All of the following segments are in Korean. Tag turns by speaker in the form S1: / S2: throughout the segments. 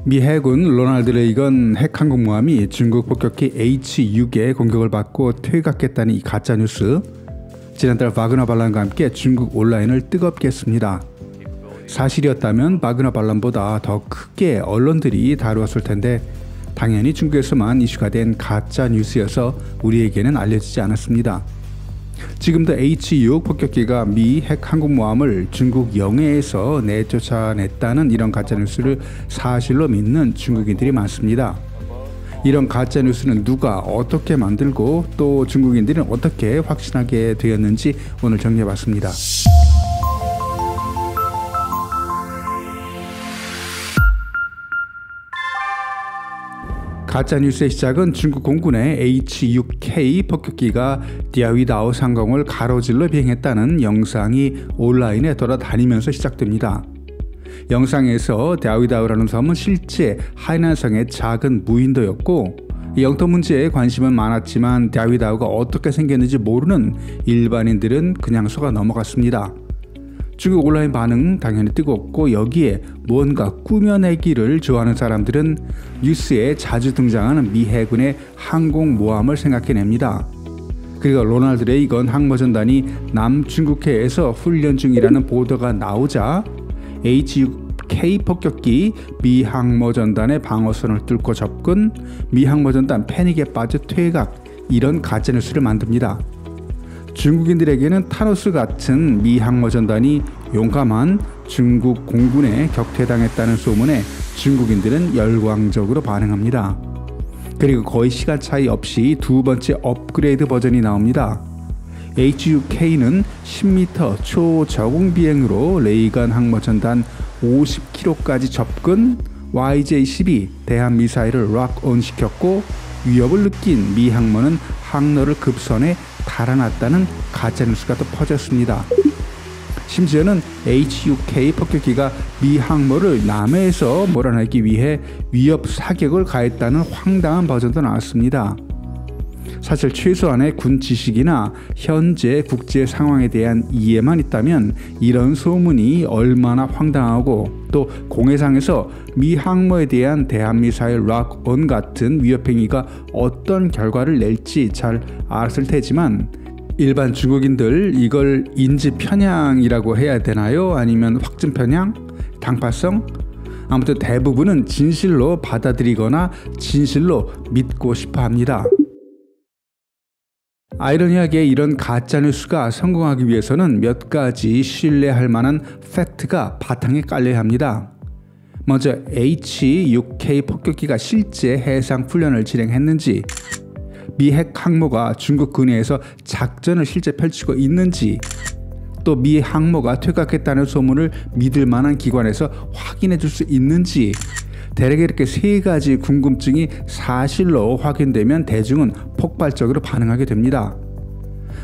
S1: 미 해군 로널드 레이건 핵항공모함이 중국 폭격기 H-6의 공격을 받고 퇴각했다는 이 가짜뉴스, 지난달 바그너 반란과 함께 중국 온라인을 뜨겁게 했습니다. 사실이었다면 바그너 반란보다 더 크게 언론들이 다루었을 텐데 당연히 중국에서만 이슈가 된 가짜뉴스여서 우리에게는 알려지지 않았습니다. 지금도 H-6 폭격기가 미 핵항공모함을 중국 영해에서 내쫓아냈다는 이런 가짜뉴스를 사실로 믿는 중국인들이 많습니다. 이런 가짜뉴스는 누가 어떻게 만들고 또 중국인들은 어떻게 확신하게 되었는지 오늘 정리해봤습니다. 가짜뉴스의 시작은 중국 공군의 H-6K 폭격기가 디아위다오 상공을 가로질러 비행했다는 영상이 온라인에 돌아다니면서 시작됩니다. 영상에서 디아위다오라는 섬은 실제 하이난성의 작은 무인도였고 영토 문제에 관심은 많았지만 디아위다오가 어떻게 생겼는지 모르는 일반인들은 그냥 속아 넘어갔습니다. 중국 온라인 반응 당연히 뜨겁고 여기에 뭔가 꾸며내기를 좋아하는 사람들은 뉴스에 자주 등장하는 미 해군의 항공모함을 생각해냅니다. 그리고 로널드 레이건 항모전단이 남중국해에서 훈련 중이라는 보도가 나오자 H-6K 폭격기 미 항모전단의 방어선을 뚫고 접근, 미 항모전단 패닉에 빠져 퇴각, 이런 가짜뉴스를 만듭니다. 중국인들에게는 타노스 같은 미 항모전단이 용감한 중국 공군에 격퇴당했다는 소문에 중국인들은 열광적으로 반응합니다. 그리고 거의 시간 차이 없이 두 번째 업그레이드 버전이 나옵니다. H-6K는 10m 초저공 비행으로 레이건 항모전단 50km까지 접근, YJ-12 대함 미사일을 락온 시켰고 위협을 느낀 미 항모는 항로를 급선해 달아났다는 가짜뉴스가 또 퍼졌습니다. 심지어는 H-6K 폭격기가 미 항모를 남해에서 몰아내기 위해 위협 사격을 가했다는 황당한 버전도 나왔습니다. 사실 최소한의 군 지식이나 현재 국제 상황에 대한 이해만 있다면 이런 소문이 얼마나 황당하고 또 공해상에서 미 항모에 대한 대한미사일 락온 같은 위협행위가 어떤 결과를 낼지 잘 알았을 테지만 일반 중국인들 이걸 인지 편향이라고 해야 되나요? 아니면 확증 편향? 당파성? 아무튼 대부분은 진실로 받아들이거나 진실로 믿고 싶어 합니다. 아이러니하게 이런 가짜뉴스가 성공하기 위해서는 몇 가지 신뢰할 만한 팩트가 바탕에 깔려야 합니다. 먼저 H-6K 폭격기가 실제 해상 훈련을 진행했는지, 미 핵 항모가 중국 근해에서 작전을 실제 펼치고 있는지, 또 미 항모가 퇴각했다는 소문을 믿을 만한 기관에서 확인해 줄 수 있는지, 대략 이렇게 세 가지 궁금증이 사실로 확인되면 대중은 폭발적으로 반응하게 됩니다.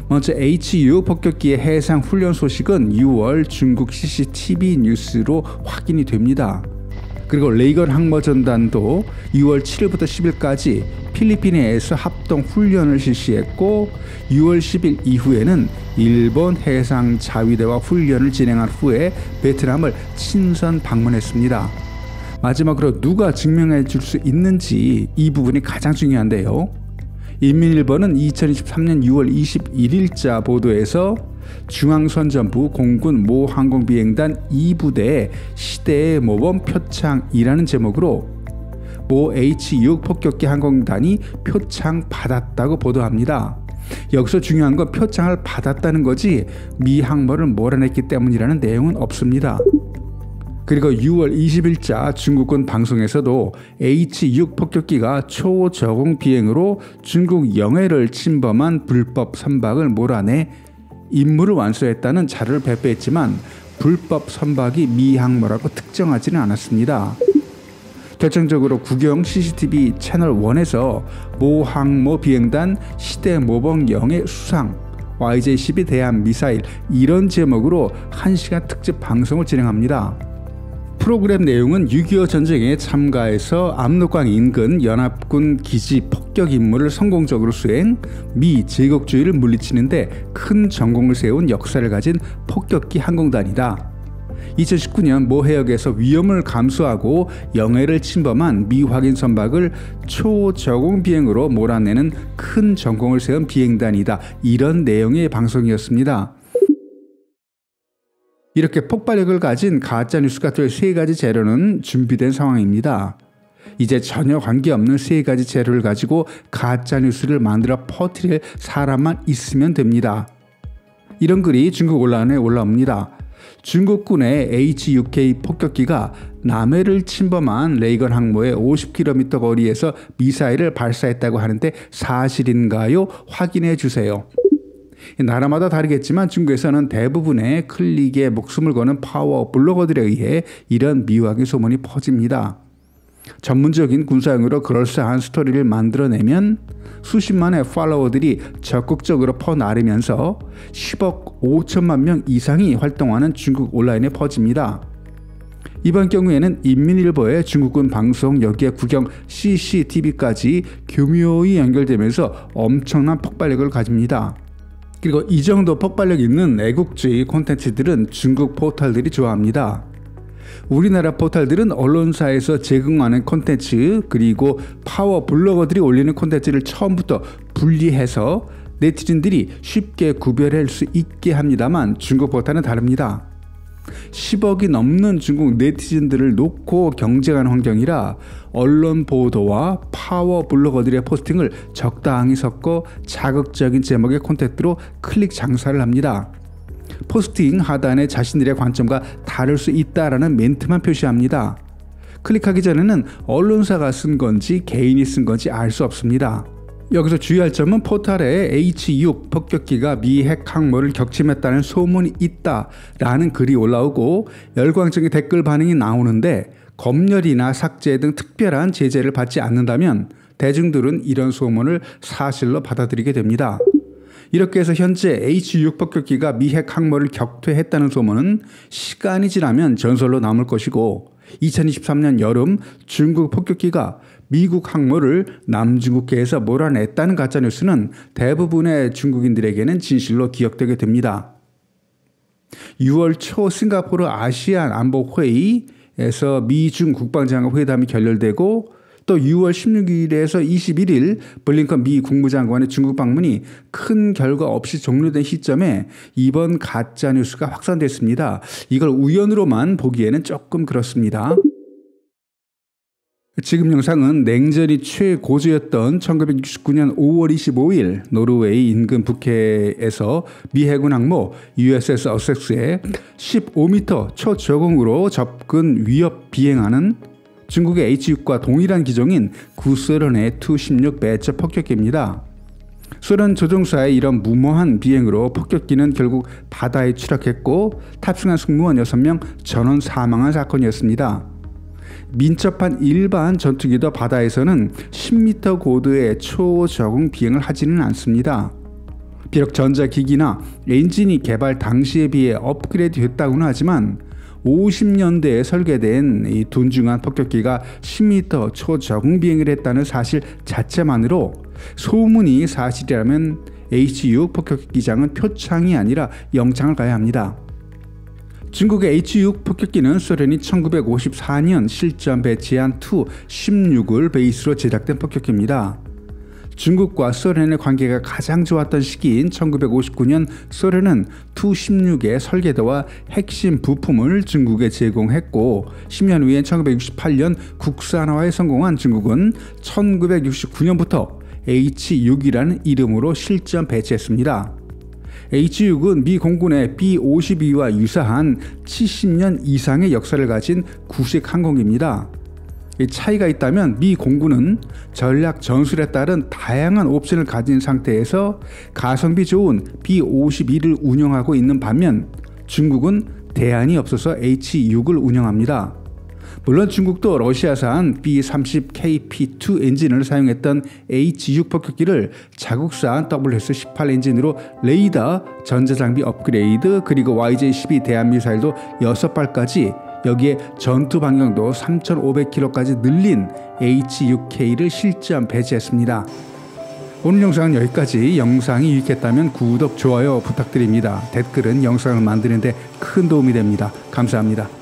S1: 먼저 H-6 폭격기의 해상 훈련 소식은 6월 중국 CCTV 뉴스로 확인이 됩니다. 그리고 레이건 항모전단도 6월 7일부터 10일까지 필리핀에서 합동 훈련을 실시했고 6월 10일 이후에는 일본 해상 자위대와 훈련을 진행한 후에 베트남을 친선 방문했습니다. 마지막으로 누가 증명해 줄 수 있는지 이 부분이 가장 중요한데요. 인민일보는 2023년 6월 21일자 보도에서 중앙선전부 공군 모 항공비행단 2부대의 시대의 모범 표창이라는 제목으로 모 H-6 폭격기 항공단이 표창 받았다고 보도합니다. 여기서 중요한 건 표창을 받았다는 거지 미 항모를 몰아냈기 때문이라는 내용은 없습니다. 그리고 6월 20일자 중국군 방송에서도 H-6 폭격기가 초저공 비행으로 중국 영해를 침범한 불법 선박을 몰아내 임무를 완수했다는 자료를 배포했지만 불법 선박이 미 항모라고 특정하지는 않았습니다. 결정적으로 국영 CCTV 채널 1에서 모 항모 비행단 시대 모범0의 수상 YJ-12 대함 미사일 이런 제목으로 1시간 특집 방송을 진행합니다. 프로그램 내용은 6.25 전쟁에 참가해서 압록강 인근 연합군 기지 폭격 임무를 성공적으로 수행, 미 제국주의를 물리치는데 큰 전공을 세운 역사를 가진 폭격기 항공단이다. 2019년 모 해역에서 위험을 감수하고 영해를 침범한 미확인 선박을 초저공 비행으로 몰아내는 큰 전공을 세운 비행단이다. 이런 내용의 방송이었습니다. 이렇게 폭발력을 가진 가짜뉴스가 될 3가지 재료는 준비된 상황입니다. 이제 전혀 관계없는 3가지 재료를 가지고 가짜뉴스를 만들어 퍼뜨릴 사람만 있으면 됩니다. 이런 글이 중국 온라인에 올라옵니다. 중국군의 HUK 폭격기가 남해를 침범한 레이건 항모의 50km 거리에서 미사일을 발사했다고 하는데 사실인가요? 확인해 주세요. 나라마다 다르겠지만 중국에서는 대부분의 클릭에 목숨을 거는 파워 블로거들에 의해 이런 미확인 소문이 퍼집니다. 전문적인 군사용으로 그럴싸한 스토리를 만들어내면 수십만의 팔로워들이 적극적으로 퍼나르면서 10억 5천만 명 이상이 활동하는 중국 온라인에 퍼집니다. 이번 경우에는 인민일보의 중국군 방송, 여기에 국영 CCTV까지 교묘히 연결되면서 엄청난 폭발력을 가집니다. 그리고 이 정도 폭발력 있는 애국주의 콘텐츠들은 중국 포털들이 좋아합니다. 우리나라 포털들은 언론사에서 제공하는 콘텐츠 그리고 파워 블로거들이 올리는 콘텐츠를 처음부터 분리해서 네티즌들이 쉽게 구별할 수 있게 합니다만 중국 포털은 다릅니다. 10억이 넘는 중국 네티즌들을 놓고 경쟁하는 환경이라 언론 보도와 파워 블로거들의 포스팅을 적당히 섞어 자극적인 제목의 콘텐츠로 클릭 장사를 합니다. 포스팅 하단에 자신들의 관점과 다를 수 있다라는 멘트만 표시합니다. 클릭하기 전에는 언론사가 쓴 건지 개인이 쓴 건지 알 수 없습니다. 여기서 주의할 점은 포털에 H6 폭격기가 미 핵 항모를 격침했다는 소문이 있다라는 글이 올라오고 열광적인 댓글 반응이 나오는데 검열이나 삭제 등 특별한 제재를 받지 않는다면 대중들은 이런 소문을 사실로 받아들이게 됩니다. 이렇게 해서 현재 H6 폭격기가 미 핵 항모를 격퇴했다는 소문은 시간이 지나면 전설로 남을 것이고 2023년 여름 중국 폭격기가 미국 항모를 남중국해에서 몰아냈다는 가짜뉴스는 대부분의 중국인들에게는 진실로 기억되게 됩니다. 6월 초 싱가포르 아시안 안보회의에서 미중 국방장관 회담이 결렬되고 또 6월 16일에서 21일 블링컨 미 국무장관의 중국 방문이 큰 결과 없이 종료된 시점에 이번 가짜뉴스가 확산됐습니다. 이걸 우연으로만 보기에는 조금 그렇습니다. 지금 영상은 냉전이 최고조였던 1969년 5월 25일 노르웨이 인근 북해에서 미 해군 항모 USS 어섹스에 15m 초저공으로 접근 위협 비행하는 중국의 H6과 동일한 기종인 구소련의 Tu-16 배처 폭격기입니다. 소련 조종사의 이런 무모한 비행으로 폭격기는 결국 바다에 추락했고 탑승한 승무원 6명 전원 사망한 사건이었습니다. 민첩한 일반 전투기도 바다에서는 10m 고도의 초저공 비행을 하지는 않습니다. 비록 전자기기나 엔진이 개발 당시에 비해 업그레이드 됐다고는 하지만 50년대에 설계된 이 둔중한 폭격기가 10m 초저공 비행을 했다는 사실 자체만으로 소문이 사실이라면 H6 폭격기 기장은 표창이 아니라 영창을 가야 합니다. 중국의 H6 폭격기는 소련이 1954년 실전 배치한 Tu-16을 베이스로 제작된 폭격기입니다. 중국과 소련의 관계가 가장 좋았던 시기인 1959년 소련은 Tu-16의 설계도와 핵심 부품을 중국에 제공했고 10년 후인 1968년 국산화에 성공한 중국은 1969년부터 H6이라는 이름으로 실전 배치했습니다. H6은 미 공군의 B-52와 유사한 70년 이상의 역사를 가진 구식 항공기입니다. 차이가 있다면 미 공군은 전략 전술에 따른 다양한 옵션을 가진 상태에서 가성비 좋은 B-52를 운영하고 있는 반면 중국은 대안이 없어서 H6을 운영합니다. 물론 중국도 러시아산 B-30KP2 엔진을 사용했던 H6 폭격기를 자국산 WS-18 엔진으로 레이더, 전자장비 업그레이드, 그리고 YJ-12 대한미사일도 6발까지 여기에 전투 반경도 3,500km까지 늘린 H6K를 실전 배치했습니다. 오늘 영상은 여기까지. 영상이 유익했다면 구독, 좋아요 부탁드립니다. 댓글은 영상을 만드는 데 큰 도움이 됩니다. 감사합니다.